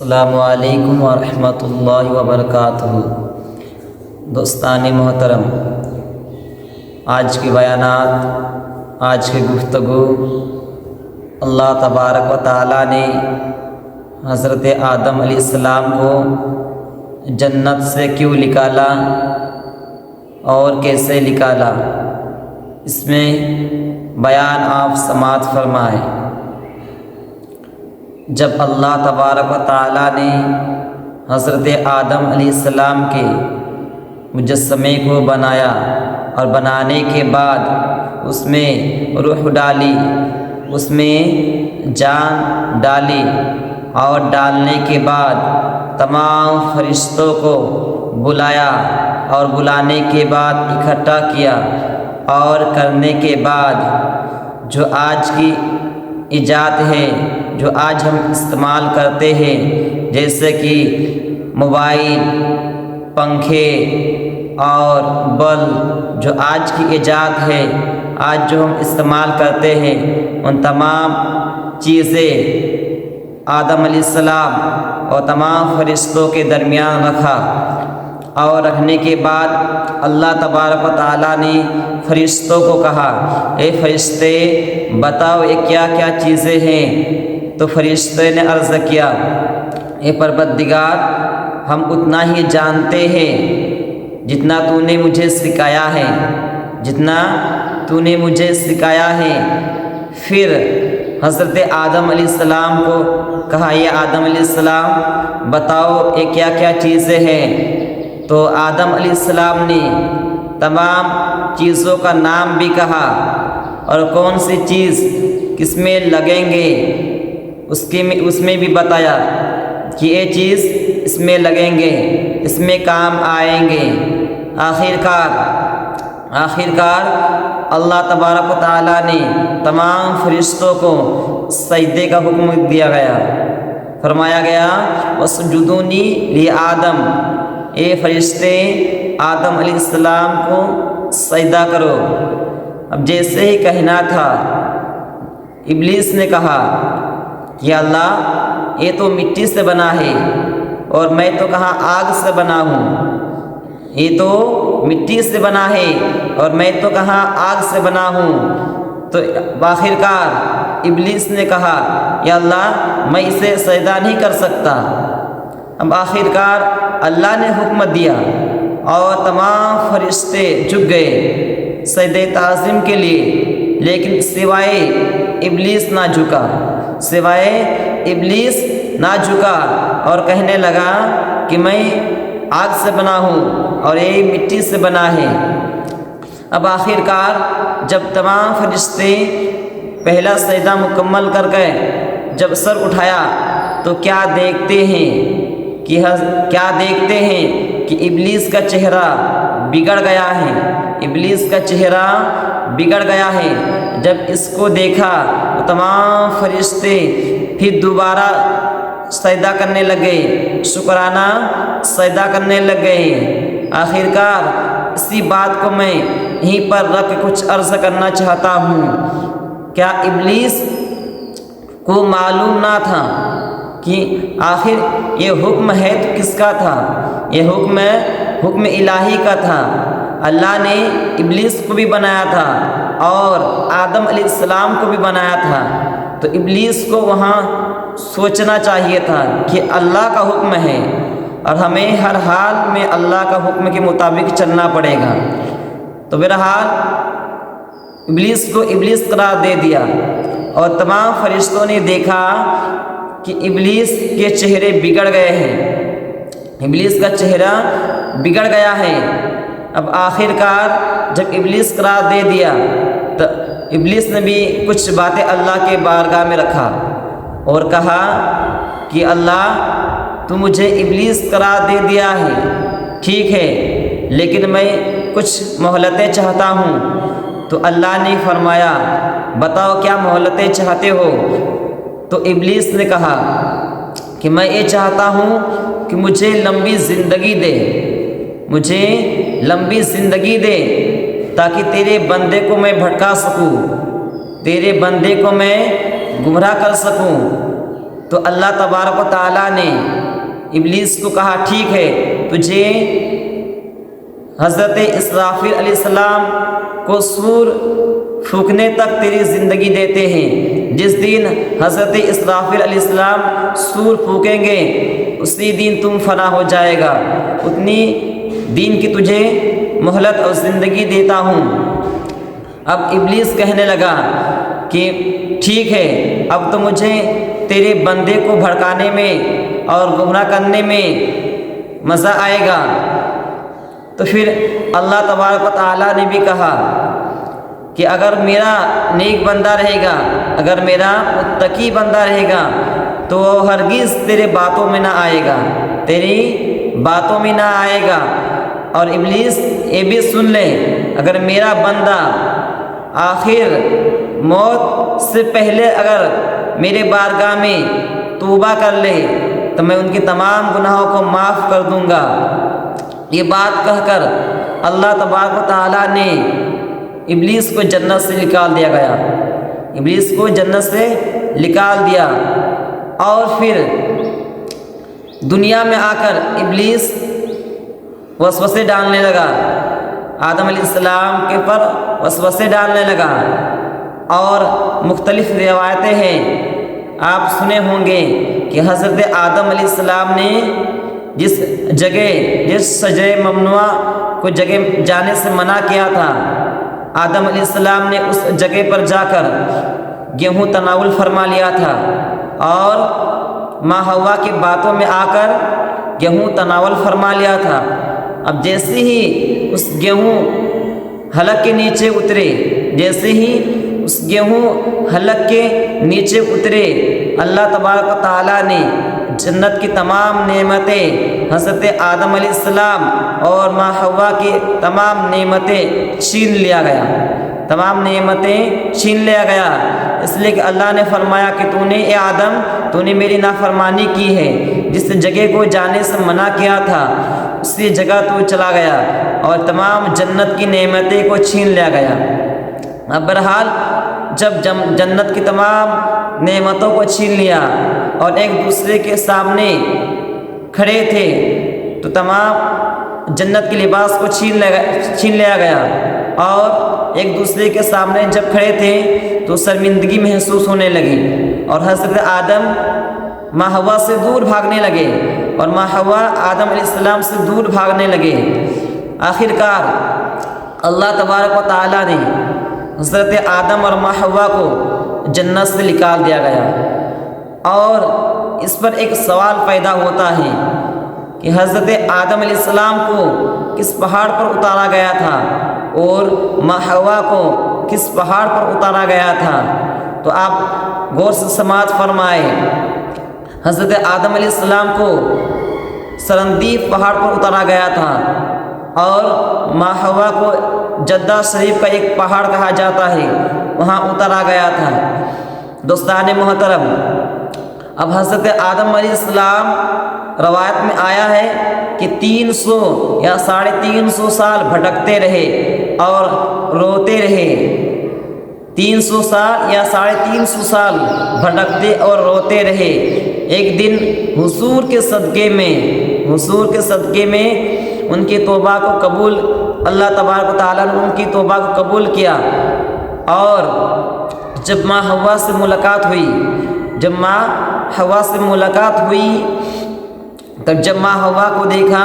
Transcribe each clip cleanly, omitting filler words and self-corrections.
السلام علیکم ورحمۃ اللہ وبرکاتہ۔ دوستان محترم، آج کے بیانات، آج کی گفتگو، اللہ تبارک و تعالیٰ نے حضرت آدم علیہ السلام کو جنت سے کیوں نکالا اور کیسے نکالا، اس میں بیان آپ سماعت فرمائیں۔ جب اللہ تبارک و تعالیٰ نے حضرت آدم علیہ السلام کے مجسمے کو بنایا اور بنانے کے بعد اس میں روح ڈالی، اس میں جان ڈالی اور ڈالنے کے بعد تمام فرشتوں کو بلایا اور بلانے کے بعد اکٹھا کیا اور کرنے کے بعد جو آج کی ایجاد ہے، جو آج ہم استعمال کرتے ہیں، جیسے کہ موبائل، پنکھے اور بلب، جو آج کی ایجاد ہے، آج جو ہم استعمال کرتے ہیں، ان تمام چیزیں آدم علیہ السلام اور تمام فرشتوں کے درمیان رکھا، اور رکھنے کے بعد اللہ تبارک و تعالیٰ نے فرشتوں کو کہا، اے فرشتے بتاؤ یہ کیا کیا چیزیں ہیں۔ تو فرشتے نے عرض کیا، اے پروردگار ہم اتنا ہی جانتے ہیں جتنا تو نے مجھے سکھایا ہے، جتنا تو نے مجھے سکھایا ہے۔ پھر حضرت آدم علیہ السلام کو کہا، یہ آدم علیہ السلام بتاؤ یہ کیا کیا چیزیں ہیں۔ تو آدم علیہ السلام نے تمام چیزوں کا نام بھی کہا اور کون سی چیز کس میں لگیں گے اس میں بھی بتایا کہ یہ چیز اس میں لگیں گے، اس میں کام آئیں گے۔ آخرکار اللہ تبارک و تعالیٰ نے تمام فرشتوں کو سجدے کا حکم دیا گیا، فرمایا گیا وَاسْجُدُونِي لِآدَمَ، اے فرشتے آدم علیہ السلام کو سجدہ کرو۔ اب جیسے ہی کہنا تھا، ابلیس نے کہا کہ اللہ یہ تو مٹی سے بنا ہے اور میں تو کہاں آگ سے بنا ہوں، یہ تو مٹی سے بنا ہے اور میں تو کہاں آگ سے بنا ہوں۔ تو آخرکار ابلیس نے کہا، یا اللہ میں اسے سجدہ نہیں کر سکتا۔ اب آخرکار اللہ نے حکم دیا اور تمام فرشتے جھک گئے سجدہ تعظیم کے لیے، لیکن سوائے ابلیس نہ جھکا، سوائے ابلیس نہ جھکا اور کہنے لگا کہ میں آگ سے بنا ہوں اور یہ مٹی سے بنا ہے۔ اب آخرکار جب تمام فرشتے پہلا سجدہ مکمل کر گئے، جب سر اٹھایا تو کیا دیکھتے ہیں کہ ابلیس کا چہرہ بگڑ گیا ہے، ابلیس کا چہرہ بگڑ گیا ہے۔ جب اس کو دیکھا تو تمام فرشتے پھر دوبارہ سجدہ کرنے لگے، شکرانہ سجدہ کرنے لگے۔ آخرکار اسی بات کو میں یہیں پر رکھ کچھ عرض کرنا چاہتا ہوں، کیا ابلیس کو معلوم نہ تھا کہ آخر یہ حکم ہے تو کس کا تھا؟ یہ حکم الہی کا تھا۔ اللہ نے ابلیس کو بھی بنایا تھا اور آدم علیہ السلام کو بھی بنایا تھا، تو ابلیس کو وہاں سوچنا چاہیے تھا کہ اللہ کا حکم ہے اور ہمیں ہر حال میں اللہ کا حکم کے مطابق چلنا پڑے گا۔ تو بہرحال ابلیس کو ابلیس قرار دے دیا اور تمام فرشتوں نے دیکھا کہ ابلیس کے چہرے بگڑ گئے ہیں، ابلیس کا چہرہ بگڑ گیا ہے۔ اب آخرکار جب ابلیس قرار دے دیا تو ابلیس نے بھی کچھ باتیں اللہ کے بارگاہ میں رکھا اور کہا کہ اللہ تو مجھے ابلیس قرار دے دیا ہے، ٹھیک ہے، لیکن میں کچھ مہلتیں چاہتا ہوں۔ تو اللہ نے فرمایا، بتاؤ کیا مہلتیں چاہتے ہو؟ تو ابلیس نے کہا کہ میں یہ چاہتا ہوں کہ مجھے لمبی زندگی دے، مجھے لمبی زندگی دے تاکہ تیرے بندے کو میں بھٹکا سکوں، تیرے بندے کو میں گمراہ کر سکوں۔ تو اللہ تبارک و تعالیٰ نے ابلیس کو کہا ٹھیک ہے، تجھے حضرت اسرافیل علیہ السلام کو سور پھونکنے تک تیری زندگی دیتے ہیں۔ جس دن حضرت اسرافیل علیہ السلام سور پھونکیں گے اسی دن تم فنا ہو جائے گا، اتنی دن کی تجھے مہلت اور زندگی دیتا ہوں۔ اب ابلیس کہنے لگا کہ ٹھیک ہے، اب تو مجھے تیرے بندے کو بھڑکانے میں اور گمراہ کرنے میں مزہ آئے گا۔ تو پھر اللہ تبارک و تعالیٰ نے بھی کہا کہ اگر میرا نیک بندہ رہے گا، اگر میرا متقی بندہ رہے گا تو وہ ہرگز تیرے باتوں میں نہ آئے گا، تیری باتوں میں نہ آئے گا۔ اور ابلیس یہ بھی سن لے، اگر میرا بندہ آخر موت سے پہلے اگر میرے بارگاہ میں توبہ کر لے تو میں ان کے تمام گناہوں کو معاف کر دوں گا۔ یہ بات کہہ کر اللہ تبارک و تعالیٰ نے ابلیس کو جنت سے نکال دیا گیا، ابلیس کو جنت سے نکال دیا۔ اور پھر دنیا میں آ کر ابلیس وسوسے ڈالنے لگا، آدم علیہ السلام کے پر وسوسے ڈالنے لگا۔ اور مختلف روایتیں ہیں، آپ سنے ہوں گے کہ حضرت آدم علیہ السلام نے جس شجرہ ممنوع کو جگہ جانے سے منع کیا تھا، آدم علیہ السلام نے اس جگہ پر جا کر گیہوں تناول فرما لیا تھا، اور ماں حوا کی باتوں میں آ کر گیہوں تناول فرما لیا تھا۔ اب جیسے ہی اس گیہوں حلق کے نیچے اترے، جیسے ہی اس گیہوں حلق کے نیچے اترے، اللہ تبارک و تعالیٰ نے جنت کی تمام نعمتیں حضرت آدم علیہ السلام اور ماں حوا کی تمام نعمتیں چھین لیا گیا، تمام نعمتیں چھین لیا گیا۔ اس لیے کہ اللہ نے فرمایا کہ تو نے اے آدم، تو نے میری نافرمانی کی ہے، جس جگہ کو جانے سے منع کیا تھا اسی جگہ تو چلا گیا اور تمام جنت کی نعمتیں کو چھین لیا گیا۔ اب بہرحال جب جنت کی تمام نعمتوں کو چھین لیا اور ایک دوسرے کے سامنے کھڑے تھے تو تمام جنت کے لباس کو چھین لیا گیا، اور ایک دوسرے کے سامنے جب کھڑے تھے تو شرمندگی محسوس ہونے لگی، اور حضرت آدم ماں حوا سے دور بھاگنے لگے اور ماں حوا آدم علیہ السلام سے دور بھاگنے لگے۔ آخر کار اللہ تبارک و تعالیٰ نے حضرت آدم اور ماں حوا کو جنت سے نکال دیا گیا۔ اور اس پر ایک سوال پیدا ہوتا ہے کہ حضرت آدم علیہ السلام کو کس پہاڑ پر اتارا گیا تھا اور ماں حوا کو کس پہاڑ پر اتارا گیا تھا؟ تو آپ غور سے سماعت فرمائے۔ حضرت آدم علیہ السلام کو سرندیپ پہاڑ پر اتارا گیا تھا، اور ماں حوا کو جدہ شریف کا ایک پہاڑ کہا جاتا ہے، وہاں اتارا گیا تھا۔ دوستان محترم، اب حضرت آدم علیہ السلام روایت میں آیا ہے کہ 300 یا 350 سال بھٹکتے رہے اور روتے رہے، 300 سال یا 350 سال بھٹکتے اور روتے رہے۔ ایک دن حضور کے صدقے میں ان کی توبہ کو قبول، اللہ تبارک و تعالیٰ نے ان کی توبہ کو قبول کیا، اور جب ماں حوا سے ملاقات ہوئی تب جب ماں حوا کو دیکھا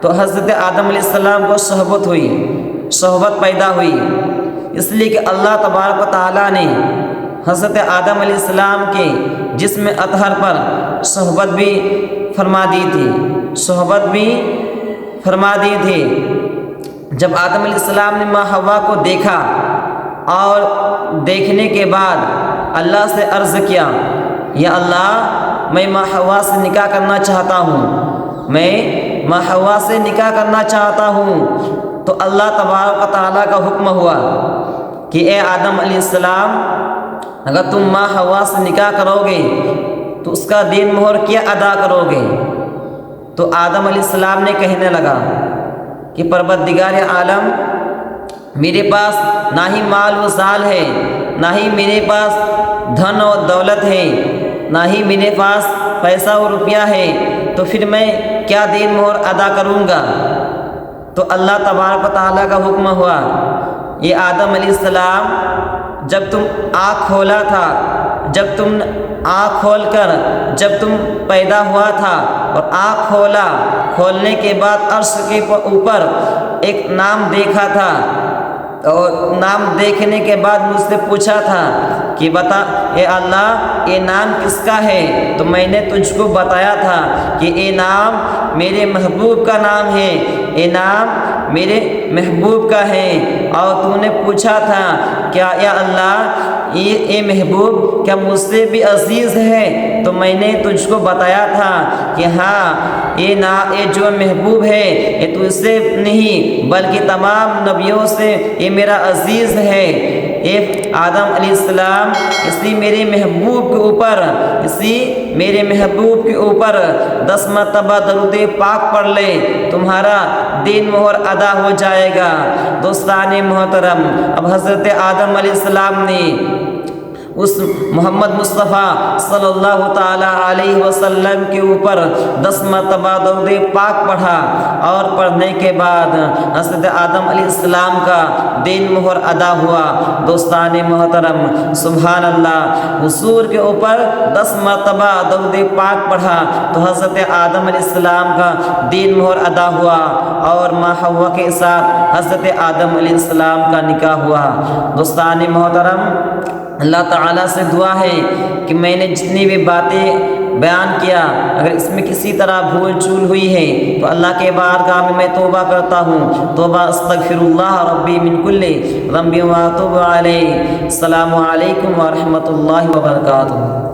تو حضرت آدم علیہ السلام کو صحبت پیدا ہوئی، اس لیے کہ اللہ تبارک و تعالیٰ نے حضرت آدم علیہ السلام کے جسم اطہر پر صحبت بھی فرما دی تھی۔ جب آدم علیہ السلام نے ماں حوا کو دیکھا اور دیکھنے کے بعد اللہ سے عرض کیا، یا اللہ میں ماں حوا سے نکاح کرنا چاہتا ہوں، تو اللہ تبارک و تعالیٰ کا حکم ہوا کہ اے آدم علیہ السلام، اگر تم ماں حوا سے نکاح کرو گے تو اس کا دین مہر کیا ادا کرو گے؟ تو آدم علیہ السلام نے کہنے لگا کہ پروردگار عالم، میرے پاس نہ ہی مال و زال ہے، نہ ہی میرے پاس دھن اور دولت ہے، نہ ہی میرے پاس پیسہ اور روپیہ ہے، تو پھر میں کیا دین مہر ادا کروں گا؟ تو اللہ تبارک و تعالیٰ کا حکم ہوا، یہ آدم علیہ السلام، جب تم آنکھ کھولا تھا، جب تم آنکھ کھول کر جب تم پیدا ہوا تھا اور آنکھ کھولنے کے بعد عرش کے اوپر ایک نام دیکھا تھا، اور نام دیکھنے کے بعد مجھ سے پوچھا تھا کہ بتا اے اللہ یہ نام کس کا ہے، تو میں نے تجھ کو بتایا تھا کہ یہ نام میرے محبوب کا نام ہے، یہ نام میرے محبوب کا ہے۔ اور تو نے پوچھا تھا کیا یا اللہ یہ محبوب کیا مجھ سے بھی عزیز ہے، تو میں نے تجھ کو بتایا تھا کہ ہاں یہ جو محبوب ہے یہ تجھ سے نہیں بلکہ تمام نبیوں سے یہ میرا عزیز ہے۔ یہ آدم علیہ السلام اسی میرے محبوب کے اوپر 10 مرتبہ درود پاک پڑھ لے، تمہارا دین مہر ادا ہو جائے گا۔ دوستان محترم، اب حضرت آدم علیہ السلام نے اس محمد مصطفیٰ صلی اللہ تعالیٰ علیہ وسلم کے اوپر 10 مرتبہ درود پاک پڑھا، اور پڑھنے کے بعد حضرت آدم علیہ السلام کا دین مہر ادا ہوا۔ دوستان محترم، سبحان اللہ، حضور کے اوپر 10 مرتبہ درود پاک پڑھا تو حضرت آدم علیہ السلام کا دین مہر ادا ہوا، اور ماں حوا کے ساتھ حضرت آدم علیہ السلام کا نکاح ہوا۔ دوستان محترم، اللہ تعالیٰ سے دعا ہے کہ میں نے جتنی بھی باتیں بیان کیا، اگر اس میں کسی طرح بھول چول ہوئی ہے تو اللہ کے بارگاہ میں میں توبہ کرتا ہوں، توبہ استغفر اللہ ربی من کل ذنب واتوب علیہ۔ السلام علیکم ورحمۃ اللہ وبرکاتہ۔